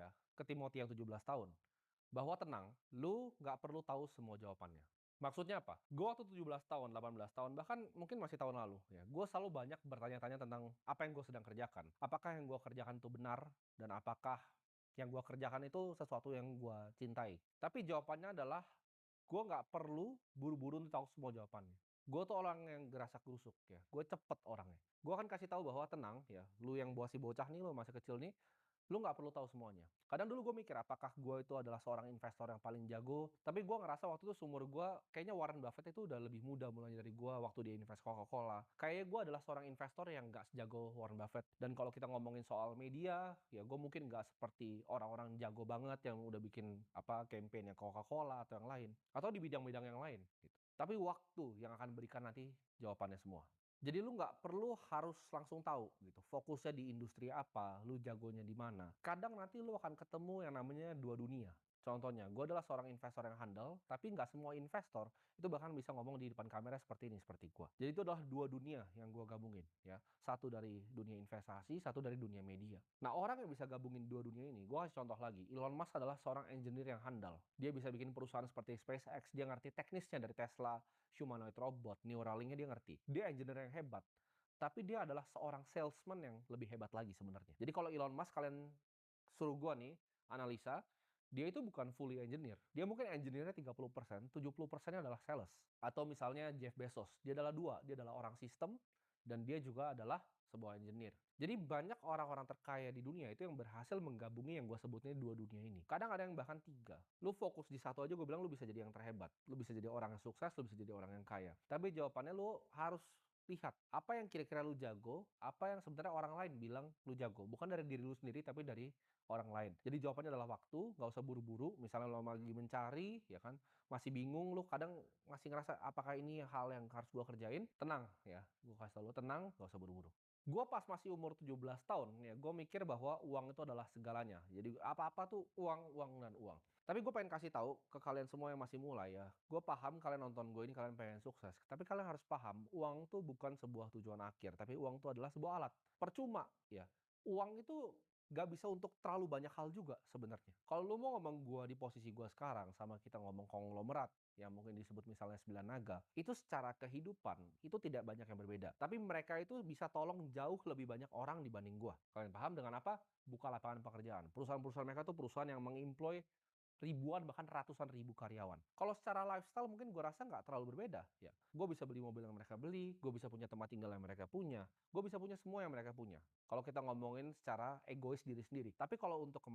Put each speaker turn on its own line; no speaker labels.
ya ke Timothy yang 17 tahun, bahwa tenang, lu nggak perlu tahu semua jawabannya. Maksudnya apa? Gue waktu 17 tahun, 18 tahun, bahkan mungkin masih tahun lalu ya, gue selalu banyak bertanya-tanya tentang apa yang gue sedang kerjakan. Apakah yang gue kerjakan itu benar? Dan apakah yang gue kerjakan itu sesuatu yang gue cintai? Tapi jawabannya adalah gue nggak perlu buru-buru untuk tahu semua jawabannya. Gue tuh orang yang gerasak gerusuk ya. Gue cepet orangnya. Gue akan kasih tahu bahwa tenang ya, lu yang masih bocah nih, lu masih kecil nih, lu nggak perlu tahu semuanya. Kadang dulu gue mikir apakah gue itu adalah seorang investor yang paling jago, tapi gue ngerasa waktu itu seumur gue, kayaknya Warren Buffett itu udah lebih muda mulai dari gue waktu dia invest Coca-Cola. Kayaknya gue adalah seorang investor yang nggak sejago Warren Buffett. Dan kalau kita ngomongin soal media, ya gue mungkin nggak seperti orang-orang jago banget yang udah bikin apa campaign yang Coca-Cola atau yang lain. Atau di bidang-bidang yang lain gitu. Tapi waktu yang akan berikan nanti jawabannya semua. Jadi lu nggak perlu harus langsung tahu gitu, fokusnya di industri apa, lu jagonya di mana. Kadang nanti lu akan ketemu yang namanya dua dunia. Contohnya, gue adalah seorang investor yang handal, tapi nggak semua investor itu bahkan bisa ngomong di depan kamera seperti ini, seperti gue. Jadi itu adalah dua dunia yang gue gabungin, ya. Satu dari dunia investasi, satu dari dunia media. Nah, orang yang bisa gabungin dua dunia ini, gue kasih contoh lagi. Elon Musk adalah seorang engineer yang handal. Dia bisa bikin perusahaan seperti SpaceX, dia ngerti teknisnya dari Tesla, humanoid robot, Neuralink-nya dia ngerti. Dia engineer yang hebat. Tapi dia adalah seorang salesman yang lebih hebat lagi sebenarnya. Jadi kalau Elon Musk kalian suruh gua nih analisa, dia itu bukan fully engineer. Dia mungkin engineer-nya 30%, 70%-nya adalah sales. Atau misalnya Jeff Bezos, dia adalah dua, dia adalah orang sistem dan dia juga adalah sebuah engineer. Jadi banyak orang-orang terkaya di dunia itu yang berhasil menggabungi yang gue sebutnya dua dunia ini. Kadang ada yang bahkan tiga. Lu fokus di satu aja gue bilang lu bisa jadi yang terhebat. Lu bisa jadi orang yang sukses, lu bisa jadi orang yang kaya. Tapi jawabannya lu harus lihat apa yang kira-kira lu jago, apa yang sebenarnya orang lain bilang lu jago. Bukan dari diri lu sendiri, tapi dari orang lain. Jadi jawabannya adalah waktu, nggak usah buru-buru. Misalnya lo lagi mencari, ya kan, masih bingung, lu kadang masih ngerasa apakah ini hal yang harus gua kerjain. Tenang ya, gua kasih tau lu tenang, nggak usah buru-buru. Gua pas masih umur 17 tahun ya, gue mikir bahwa uang itu adalah segalanya. Jadi apa-apa tuh uang, uang, dan uang. Tapi gue pengen kasih tahu ke kalian semua yang masih mulai ya. Gue paham kalian nonton gue ini kalian pengen sukses. Tapi kalian harus paham, uang tuh bukan sebuah tujuan akhir. Tapi uang tuh adalah sebuah alat. Percuma ya. Uang itu gak bisa untuk terlalu banyak hal juga sebenarnya. Kalau lu mau ngomong gue di posisi gue sekarang sama kita ngomong konglomerat, yang mungkin disebut misalnya sembilan naga, itu secara kehidupan itu tidak banyak yang berbeda. Tapi mereka itu bisa tolong jauh lebih banyak orang dibanding gua. Kalian paham dengan apa? Buka lapangan pekerjaan. Perusahaan-perusahaan mereka tuh perusahaan yang mengemploy ribuan bahkan ratusan ribu karyawan. Kalau secara lifestyle mungkin gue rasa nggak terlalu berbeda ya. Gue bisa beli mobil yang mereka beli, gue bisa punya tempat tinggal yang mereka punya, gue bisa punya semua yang mereka punya. Kalau kita ngomongin secara egois diri sendiri. Tapi kalau untuk ke